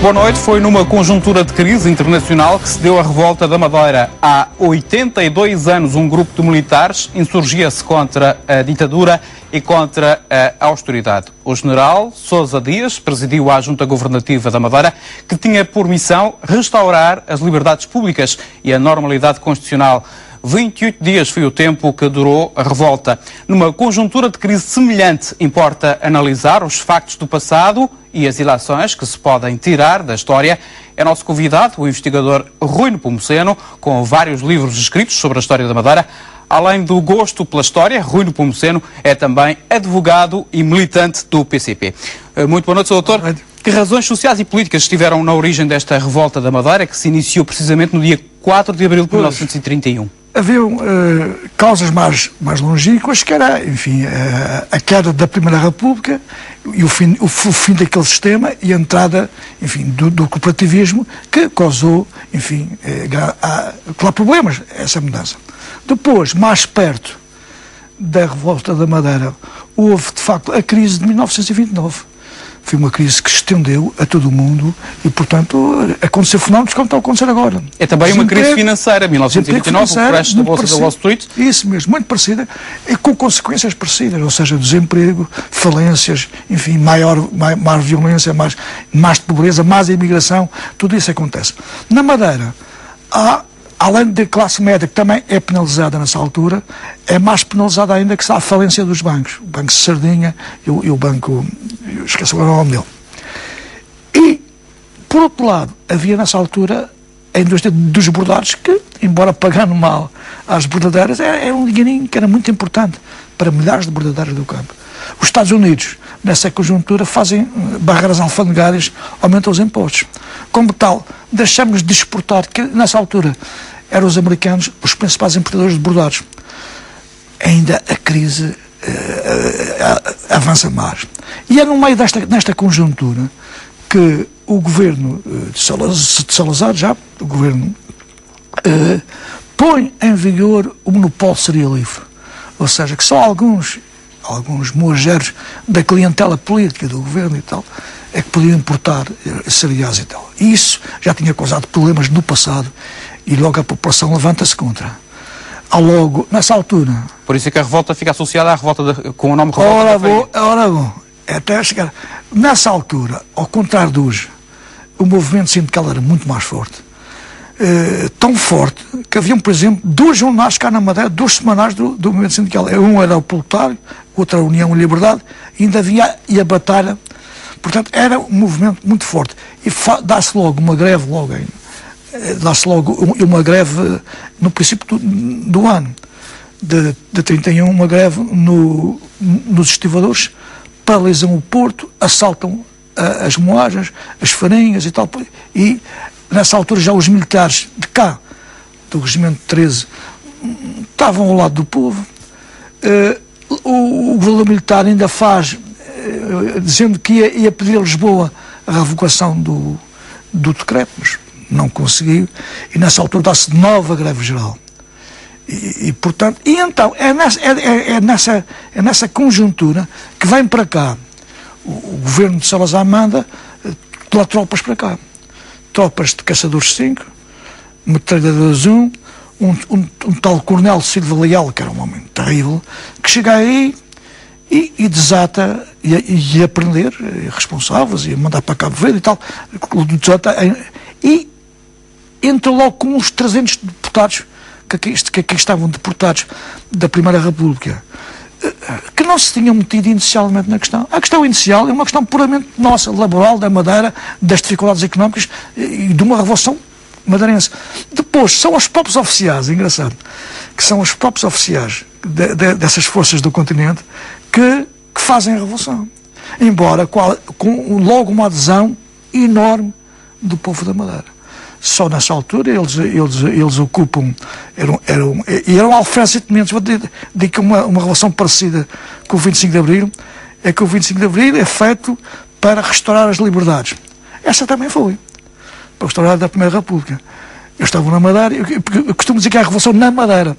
Boa noite. Foi numa conjuntura de crise internacional que se deu a revolta da Madeira. Há 82 anos, um grupo de militares insurgia-se contra a ditadura e contra a austeridade. O general Sousa Dias presidiu a Junta Governativa da Madeira, que tinha por missão restaurar as liberdades públicas e a normalidade constitucional. 28 dias foi o tempo que durou a revolta. Numa conjuntura de crise semelhante, importa analisar os factos do passado e as ilações que se podem tirar da história. É nosso convidado, o investigador Rui Nepomuceno, com vários livros escritos sobre a história da Madeira. Além do gosto pela história, Rui Nepomuceno é também advogado e militante do PCP. Muito boa noite, Sr. Doutor. Que razões sociais e políticas estiveram na origem desta revolta da Madeira, que se iniciou precisamente no dia 4 de abril de 1931? Haviam causas mais longínquas, que era, enfim, a queda da Primeira República e o fim daquele sistema e a entrada, enfim, do cooperativismo, que causou, enfim, claro, problemas, essa mudança. Depois, mais perto da revolta da Madeira, houve, de facto, a crise de 1929. Foi uma crise que se estendeu a todo o mundo e, portanto, aconteceu fenómenos como estão a acontecer agora. É também uma crise financeira, 1929, o crash da Bolsa da Wall Street. Isso mesmo, muito parecida, e com consequências parecidas, ou seja, desemprego, falências, enfim, mais violência, mais pobreza, mais imigração, tudo isso acontece. Na Madeira, além da classe média, que também é penalizada nessa altura, é mais penalizada ainda que a falência dos bancos. O Banco de Sardinha e o Banco... esqueci agora o nome dele. E, por outro lado, havia nessa altura a indústria dos bordados que, embora pagando mal às bordadeiras, era um dinheirinho que era muito importante para milhares de bordadeiras do campo. Os Estados Unidos, nessa conjuntura, fazem barreiras alfandegárias, aumentam os impostos. Como tal, deixamos de exportar, que nessa altura eram os americanos os principais importadores de bordados. Ainda a crise avança mais. E é no meio desta conjuntura que o governo de Salazar, o governo, põe em vigor o monopólio cerealífero. Ou seja, que só alguns moageiros da clientela política do governo e tal, é que podiam importar cereais e tal. E isso já tinha causado problemas no passado e logo a população levanta-se contra. Há logo, nessa altura... Por isso é que a revolta fica associada à revolta com o nome revolta da farinha. Ora bom, até chegar... Nessa altura, ao contrário de hoje, o movimento sindical era muito mais forte. Tão forte que haviam, por exemplo, dois jornais cá na Madeira, dois semanais do movimento sindical. Um era o Proletário, outro era a União e Liberdade, e ainda havia a Batalha. Portanto, era um movimento muito forte. E dá-se logo uma greve, uma greve no princípio do ano de 31, uma greve nos estivadores, paralisam o porto, assaltam as moagens, as farinhas e tal, e nessa altura já os militares de cá, do Regimento 13, estavam ao lado do povo. O governo militar ainda faz, dizendo que ia pedir a Lisboa a revogação do decreto, mas não conseguiu, e nessa altura dá-se nova greve geral. Portanto, então, é nessa conjuntura que vem para cá, o governo de Salazar manda lá tropas para cá. Tropas de caçadores 5, metralhadores 1, um tal Coronel Silva Leal, que era um homem terrível, que chega aí e desata, e a prender responsáveis, e a mandar para Cabo Verde e tal, e entra logo com uns 300 deputados que aqui estavam deportados da Primeira República, que não se tinham metido inicialmente na questão. A questão inicial é uma questão puramente nossa, laboral, da Madeira, das dificuldades económicas e de uma revolução madeirense. Depois, são os próprios oficiais, é engraçado, que são os próprios oficiais dessas forças do continente que fazem a revolução. Embora com logo uma adesão enorme do povo da Madeira. Só nessa altura eles ocupam, eram alferes e tenentes. Vou dizer que uma relação parecida com o 25 de Abril é que o 25 de Abril é feito para restaurar as liberdades. Essa também foi, para restaurar a Primeira República. Eu estava na Madeira, eu costumo dizer que há a revolução na Madeira.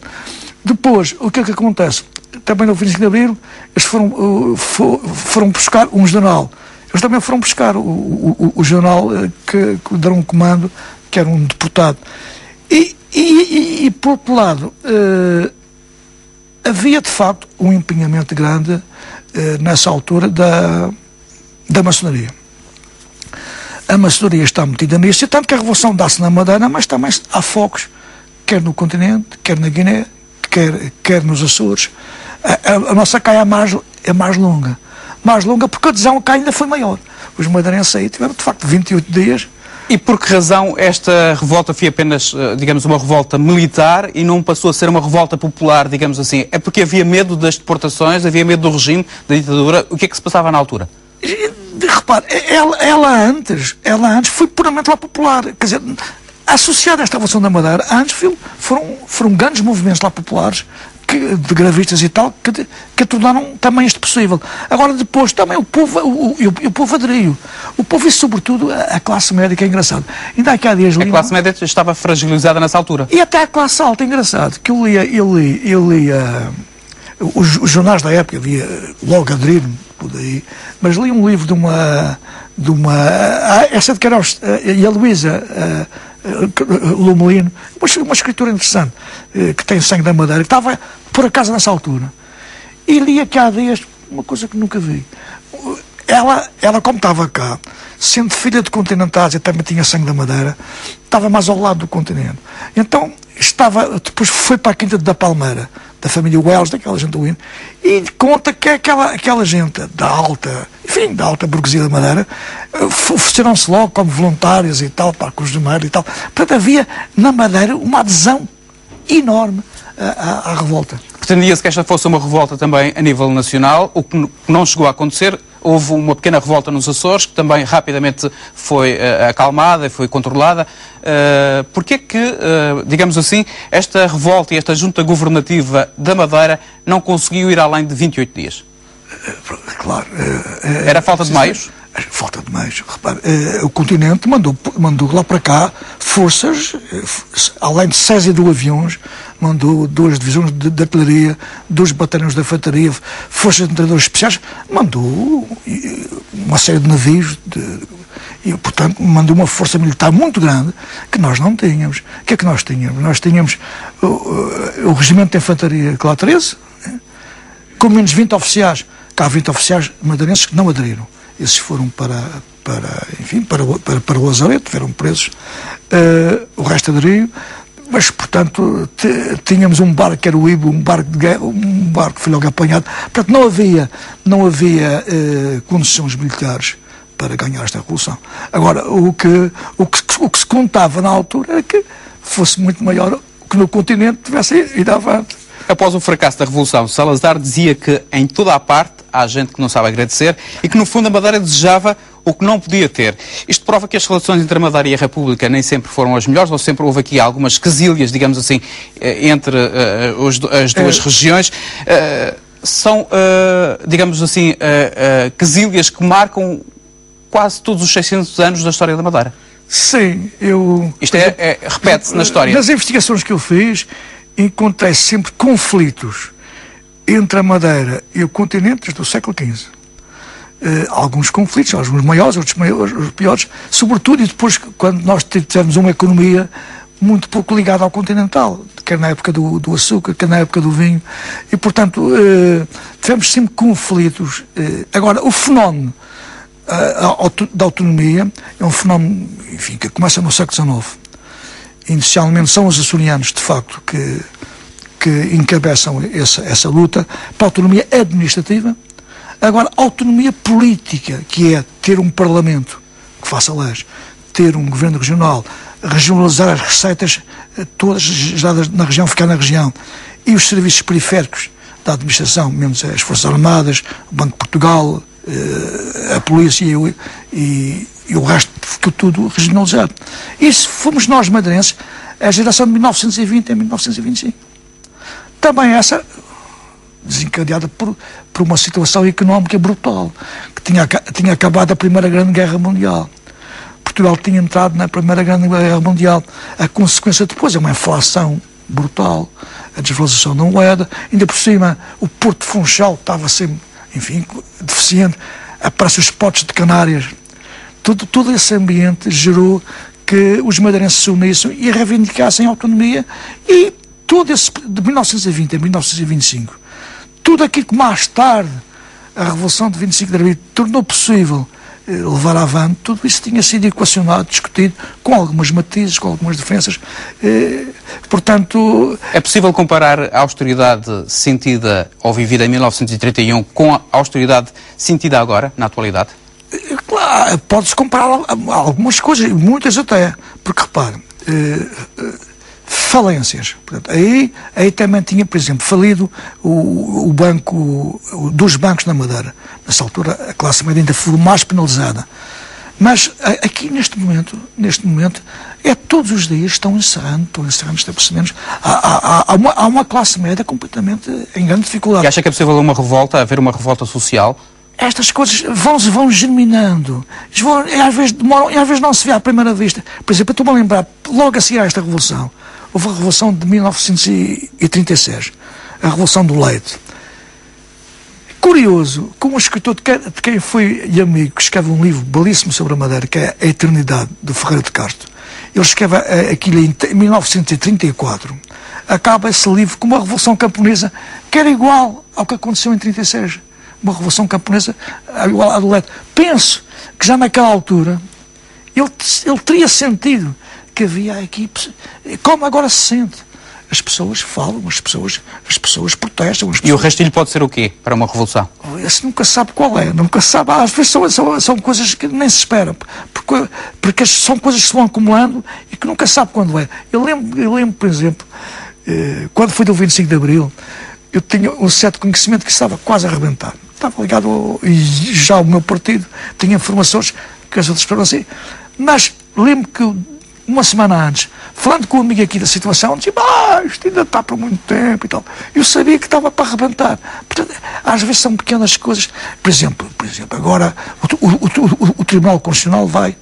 Depois, o que é que acontece? Também no 25 de Abril, eles foram buscar um general Eles também foram buscar o general que deram um comando, que era um deportado. E por outro lado, havia de facto um empenhamento grande nessa altura da maçonaria. A maçonaria está metida nisso, e tanto que a revolução dá-se na Madeira, mas também há focos, quer no continente, quer na Guiné, quer nos Açores. A nossa caia é mais longa. Mais longa porque a adesão cá ainda foi maior. Os madeirenses aí tiveram, de facto, 28 dias. E por que razão esta revolta foi apenas, digamos, uma revolta militar e não passou a ser uma revolta popular, digamos assim? É porque havia medo das deportações, havia medo do regime, da ditadura? O que é que se passava na altura? Repare, ela antes foi puramente lá popular. Quer dizer, associada a esta Revolução da Madeira, antes foram grandes movimentos lá populares, de gravistas e tal, que tornaram também isto possível. Agora, depois, também o povo aderiu. O povo e, sobretudo, a classe médica, é engraçado. Ainda há dias a classe médica estava fragilizada nessa altura. E até a classe alta, é engraçado, que eu lia os jornais da época, havia logo aderido, por aí, mas li um livro de uma essa de Queiroz e a Luísa Lumelino, uma escritora interessante, que tem sangue da Madeira, que estava por acaso nessa altura, e li aqui há dias uma coisa que nunca vi. Ela como estava cá, sendo filha de continentais e também tinha sangue da Madeira, estava mais ao lado do continente. Então depois foi para a Quinta da Palmeira, da família Wells, daquela gente do hino, e conta que aquela gente da alta burguesia da Madeira, ofereceram-se logo como voluntários e tal, para a Cruz do Meiro e tal. Portanto, havia na Madeira uma adesão enorme à revolta. Pretendia-se que esta fosse uma revolta também a nível nacional, o que não chegou a acontecer. Houve uma pequena revolta nos Açores, que também rapidamente foi acalmada e foi controlada. Porquê é que, digamos assim, esta revolta e esta junta governativa da Madeira não conseguiu ir além de 28 dias? Claro. Era falta de meios? Falta de meios. Repare, o continente mandou lá para cá forças, além de 62 aviões, mandou 2 divisões de artilharia, 2 batalhões de infantaria, forças de treinadores especiais, mandou uma série de navios, e, portanto, mandou uma força militar muito grande que nós não tínhamos. O que é que nós tínhamos? Nós tínhamos o regimento de infantaria Clá 13, com menos 20 oficiais. Cá há 20 oficiais madeirenses que não aderiram. Esses foram para o Lazareto, foram presos. O resto aderiu. Mas, portanto, tínhamos um barco que era o Ibo, um barco de guerra, um barco que foi logo apanhado. Portanto, não havia condições militares para ganhar esta revolução. Agora, o que se contava na altura era que fosse muito maior, que no continente tivesse ido avante. Após o fracasso da Revolução, Salazar dizia que em toda a parte há gente que não sabe agradecer e que no fundo a Madeira desejava o que não podia ter. Isto prova que as relações entre a Madeira e a República nem sempre foram as melhores, ou sempre houve aqui algumas quesílias, digamos assim, entre as duas regiões. São, digamos assim, quesílias que marcam quase todos os 600 anos da história da Madeira. Sim, Isto repete-se na história. Nas investigações que eu fiz, encontrei sempre conflitos entre a Madeira e o continente desde o século XV. Alguns conflitos, alguns maiores, outros piores, sobretudo e depois quando nós tivemos uma economia muito pouco ligada ao continental, quer na época do açúcar, quer na época do vinho, e portanto tivemos sempre conflitos. Agora, o fenómeno da autonomia é um fenómeno, enfim, que começa no século XIX. Inicialmente são os açorianos, de facto, que encabeçam essa luta para a autonomia administrativa. Agora, a autonomia política, que é ter um parlamento que faça leis, ter um governo regional, regionalizar as receitas todas geradas na região, ficar na região, e os serviços periféricos da administração, menos as Forças Armadas, o Banco de Portugal, a polícia e o resto ficou tudo regionalizado. Isso fomos nós, madeirenses, a geração de 1920 a 1925. Também essa desencadeada por uma situação económica brutal, que tinha acabado a Primeira Grande Guerra Mundial. Portugal tinha entrado na Primeira Grande Guerra Mundial. A consequência depois é uma inflação brutal, a desvalorização da moeda, ainda por cima o Porto de Funchal estava sempre, enfim, deficiente. aparecem os potes de Canárias. Todo esse ambiente gerou que os madeirenses se unissem e reivindicassem a autonomia, e todo esse, de 1920 a 1925, tudo aquilo que mais tarde a Revolução de 25 de Abril tornou possível levar avante, tudo isso tinha sido equacionado, discutido, com algumas matizes, com algumas diferenças. Portanto... É possível comparar a austeridade sentida ou vivida em 1931 com a austeridade sentida agora, na atualidade? Claro, pode-se comparar algumas coisas, muitas até, porque repare, falências. Portanto, aí também tinha, por exemplo, falido o banco, dos bancos na Madeira. Nessa altura a classe média ainda foi mais penalizada. Mas aqui neste momento, todos os dias estão encerrando estabelecimentos. Há uma classe média completamente em grande dificuldade. E acha que é possível haver uma revolta social? Estas coisas vão germinando. Às vezes demoram, e às vezes não se vê à primeira vista. Por exemplo, eu estou-me a lembrar, logo a seguir a esta revolução, houve a Revolução de 1936, a Revolução do Leite. Curioso, como um escritor de quem fui amigo, que escreve um livro belíssimo sobre a Madeira, que é A Eternidade, do Ferreira de Castro. Ele escreve aquilo em 1934. Acaba esse livro com uma revolução camponesa que era igual ao que aconteceu em 36. Uma revolução camponesa igual à do Leite. Penso que já naquela altura ele teria sentido que havia aqui, como agora se sente. As pessoas falam, as pessoas protestam. E o rastilho pode ser o quê para uma revolução? Esse nunca sabe qual é, nunca sabe. Às vezes são coisas que nem se esperam, porque são coisas que se vão acumulando e que nunca sabe quando é. Eu lembro, por exemplo, quando foi do 25 de Abril, eu tinha um certo conhecimento que estava quase a arrebentar. Estava ligado, e já o meu partido tinha informações que as outras pessoas assim. Mas lembro que uma semana antes, falando com um amigo aqui da situação, dizia, isto ainda está por muito tempo e tal. Eu sabia que estava para arrebentar. Portanto, às vezes são pequenas coisas. Por exemplo agora o Tribunal Constitucional vai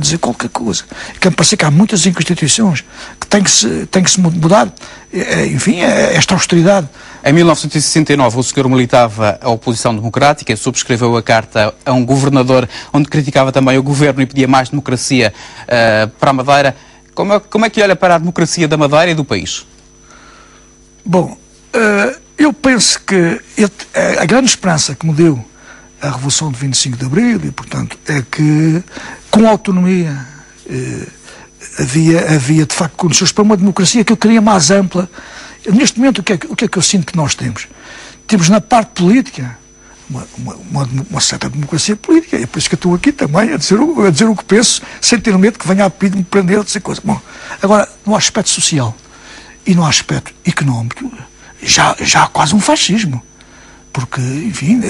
dizer qualquer coisa. Que me parece que há muitas inconstituições que têm que se mudar. Enfim, esta austeridade. Em 1969, o senhor militava a oposição democrática e subscreveu a carta a um governador onde criticava também o governo e pedia mais democracia para a Madeira. Como é que olha para a democracia da Madeira e do país? Bom, eu penso que a grande esperança que me deu a Revolução de 25 de Abril, e portanto, é que com autonomia havia de facto condições para uma democracia que eu queria mais ampla. Neste momento, o que é que eu sinto que nós temos? Temos na parte política uma certa democracia política, e é por isso que eu estou aqui também a dizer o que penso, sem ter medo que venha a pedir-me prender ou dizer coisa. Bom, agora, no aspecto social e no aspecto económico, já há quase um fascismo. Porque, enfim,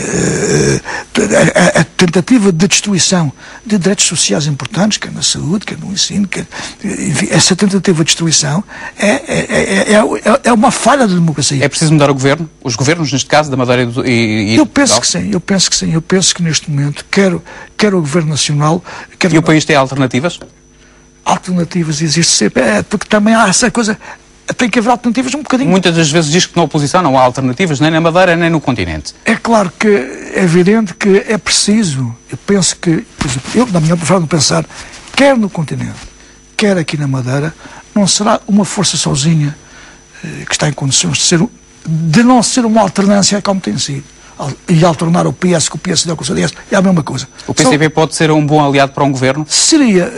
a tentativa de destruição de direitos sociais importantes, quer na saúde, quer no ensino, enfim, essa tentativa de destruição é uma falha da democracia. É preciso mudar o governo? Os governos, neste caso, da Madeira e eu penso que sim, eu penso que neste momento, quer o Governo Nacional... E o país tem alternativas? Alternativas existe sempre, porque também há essa coisa... Tem que haver alternativas um bocadinho. Muitas das vezes diz que na oposição não há alternativas, nem na Madeira, nem no continente. É claro que é evidente que é preciso. Eu penso que, por exemplo, eu, na minha forma de pensar, quer no continente, quer aqui na Madeira, não será uma força sozinha que está em condições de não ser uma alternância como tem sido. E alternar o PS com o PSD ou com o CDS é a mesma coisa. O PCP pode ser um bom aliado para um governo? Seria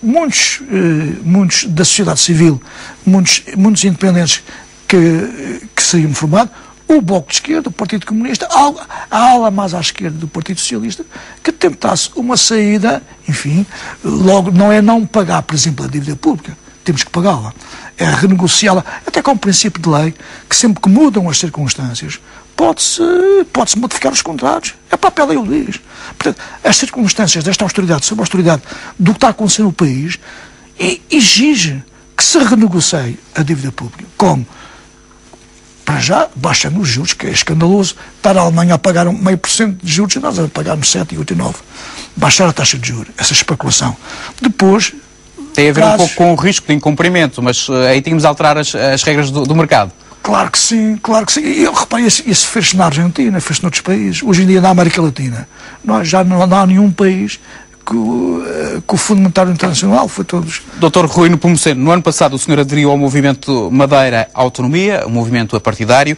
muitos da sociedade civil, muitos independentes que seriam formados, o Bloco de Esquerda, o Partido Comunista, a ala mais à esquerda do Partido Socialista, que tentasse uma saída, enfim, logo não é não pagar, por exemplo, a dívida pública, temos que pagá-la, é renegociá-la, até com o princípio de lei, que sempre que mudam as circunstâncias, pode-se modificar os contratos. A própria lei o diz. Portanto, as circunstâncias desta austeridade, sobre a austeridade do que está a acontecer no país, exige que se renegocie a dívida pública. Como? Para já, baixando os juros, que é escandaloso. Estar a Alemanha a pagar 0,5% de juros e nós a pagarmos 7,89%. Baixar a taxa de juros, essa especulação. Depois... Tem a ver um pouco com o risco de incumprimento, mas aí tínhamos de alterar as regras do mercado. Claro que sim, claro que sim. E eu reparei, isso fez-se na Argentina, fez-se noutros países. Hoje em dia, na América Latina, já não há nenhum país que o Fundo Monetário Internacional foi todos... Dr. Rui Nepomuceno, no ano passado o senhor aderiu ao movimento Madeira Autonomia, um movimento apartidário.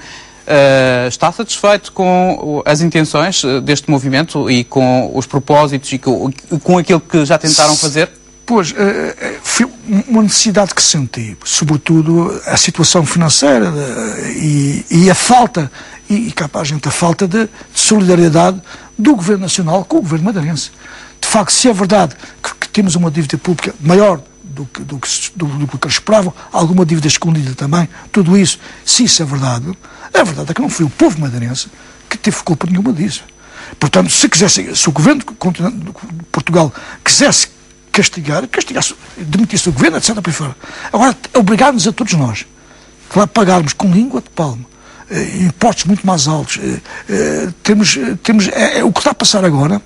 Está satisfeito com as intenções deste movimento e com os propósitos e com aquilo que já tentaram fazer? Pois, foi uma necessidade que senti, sobretudo a situação financeira e a falta, e capaz gente, a falta de solidariedade do Governo Nacional com o Governo madeirense. De facto, se é verdade que temos uma dívida pública maior do que eles esperavam, alguma dívida escondida também, tudo isso, se isso é verdade, a verdade é que não foi o povo madeirense que teve culpa nenhuma disso. Portanto, se o Governo de Portugal quisesse castigasse, demitisse o Governo, etc. Por aí fora. Agora, obrigar-nos a todos nós a pagarmos com língua de palmo impostos muito mais altos, o que está a passar agora,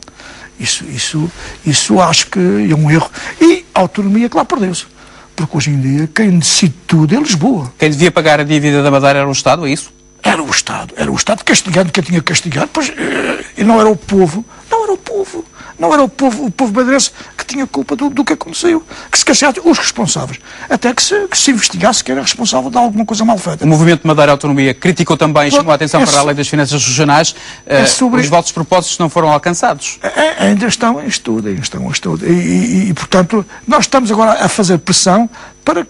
isso acho que é um erro. E a autonomia que lá perdeu-se. Porque hoje em dia quem decide tudo é Lisboa. Quem devia pagar a dívida da Madeira era o Estado, é isso? Era o Estado castigando quem tinha que castigar, pois, e não era o povo, o povo madeirense que tinha culpa do que aconteceu, que se castigasse os responsáveis, até que se investigasse quem era responsável de alguma coisa mal feita. O movimento Madeira Autonomia criticou também, chamou a atenção para a lei das finanças regionais, os vossos propósitos não foram alcançados. Ainda estão em estudo, e portanto, nós estamos agora a fazer pressão para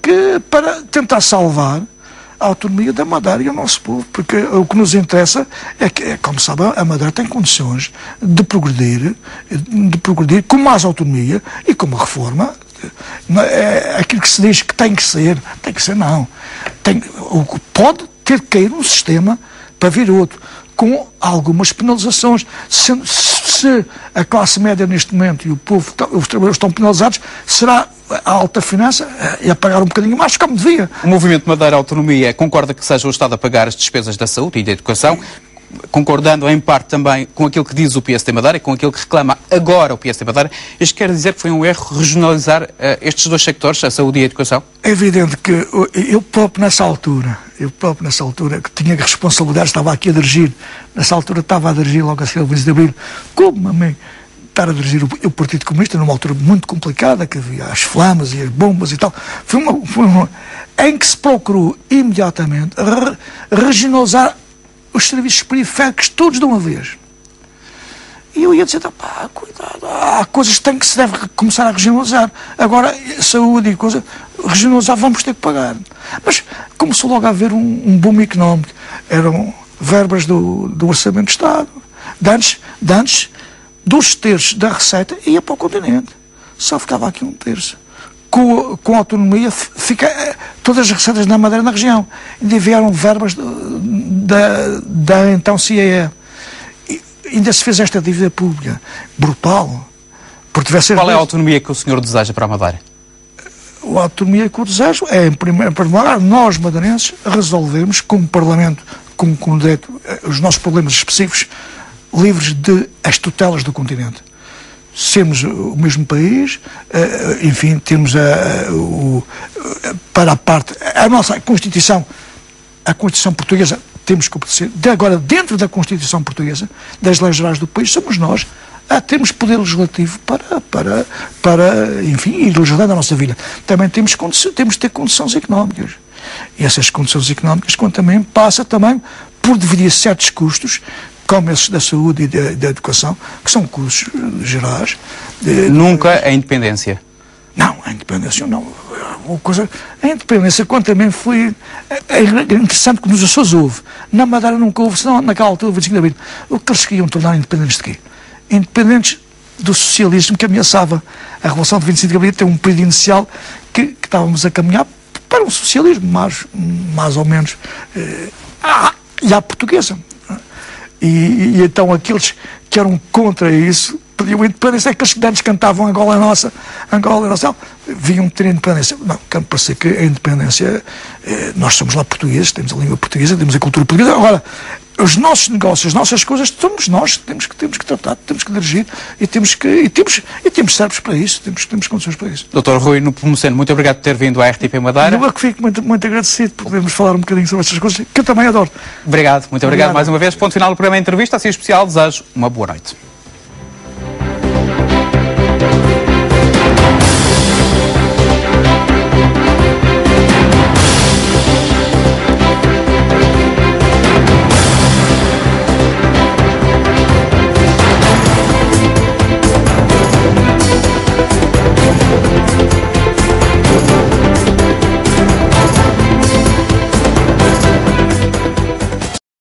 tentar salvar a autonomia da Madeira e o nosso povo, porque o que nos interessa é que, como sabe, a Madeira tem condições de progredir com mais autonomia e com uma reforma. Aquilo que se diz que tem que ser não. Pode ter que cair um sistema para vir outro, com algumas penalizações. Se a classe média neste momento e o povo, os trabalhadores estão penalizados, será a alta finança a pagar um bocadinho mais, como devia. O movimento Madeira Autonomia concorda que seja o Estado a pagar as despesas da saúde e da educação, concordando em parte também com aquilo que diz o PSD Madeira e com aquilo que reclama agora o PSD Madeira. Isto quer dizer que foi um erro regionalizar estes dois sectores, a saúde e a educação? É evidente que eu próprio nessa altura, que tinha responsabilidade, estava aqui a dirigir, nessa altura estava a dirigir logo a seguir ao 25 de Abril, como a mim, estar a dirigir o Partido Comunista numa altura muito complicada, que havia as flamas e as bombas e tal, foi uma em que se procurou imediatamente regionalizar os serviços periféricos todos de uma vez. E eu ia dizer, cuidado, há coisas que se deve começar a regionalizar. Agora, saúde e coisa, regionalizar vamos ter que pagar. Mas começou logo a haver um boom económico. Eram verbas do Orçamento de Estado. De antes, 2/3 da receita ia para o continente. Só ficava aqui 1/3. Com a autonomia, todas as receitas na Madeira na região. Ainda vieram verbas da então CIE. Ainda se fez esta dívida pública. Brutal. Qual é a autonomia que o senhor deseja para a Madeira? A autonomia que eu desejo é, em primeiro lugar, nós madeirenses resolvermos como Parlamento, como direito, os nossos problemas específicos, livres de as tutelas do continente. Sermos o mesmo país, enfim, temos para a parte, a nossa Constituição, a Constituição portuguesa, temos que obedecer. Agora, dentro da Constituição portuguesa, das leis gerais do país, somos nós a termos poder legislativo para enfim, ir legislar a nossa vida. Também temos de ter condições económicas. E essas condições económicas, também passa também por dividir certos custos, como esses da saúde e da educação, que são custos gerais. Nunca a independência? Não, a independência não. A independência, quanto a mim, foi interessante que nos Açores houve. Na Madeira nunca houve, senão naquela altura, 25 de Abril. O que eles queriam tornar independentes de quê? Independentes do socialismo que ameaçava a Revolução de 25 de Abril, ter um período inicial que estávamos a caminhar para um socialismo mais ou menos e à portuguesa. E então aqueles que eram contra isso pediu a independência, é que os estudantes cantavam Angola é nossa, Angola é nossa. Viam ter independência. Não, quero parecer que a independência, nós somos lá portugueses, temos a língua portuguesa, temos a cultura portuguesa. Agora, os nossos negócios, as nossas coisas, somos nós que temos que tratar, temos que dirigir e temos servos para isso, temos condições para isso. Dr. Rui Nepomuceno, muito obrigado por ter vindo à RTP Madeira. Eu é que fico muito agradecido por podermos falar um bocadinho sobre estas coisas, que eu também adoro. Obrigado, muito obrigado mais uma vez. Ponto final do programa Entrevista, assim especial, desejo uma boa noite.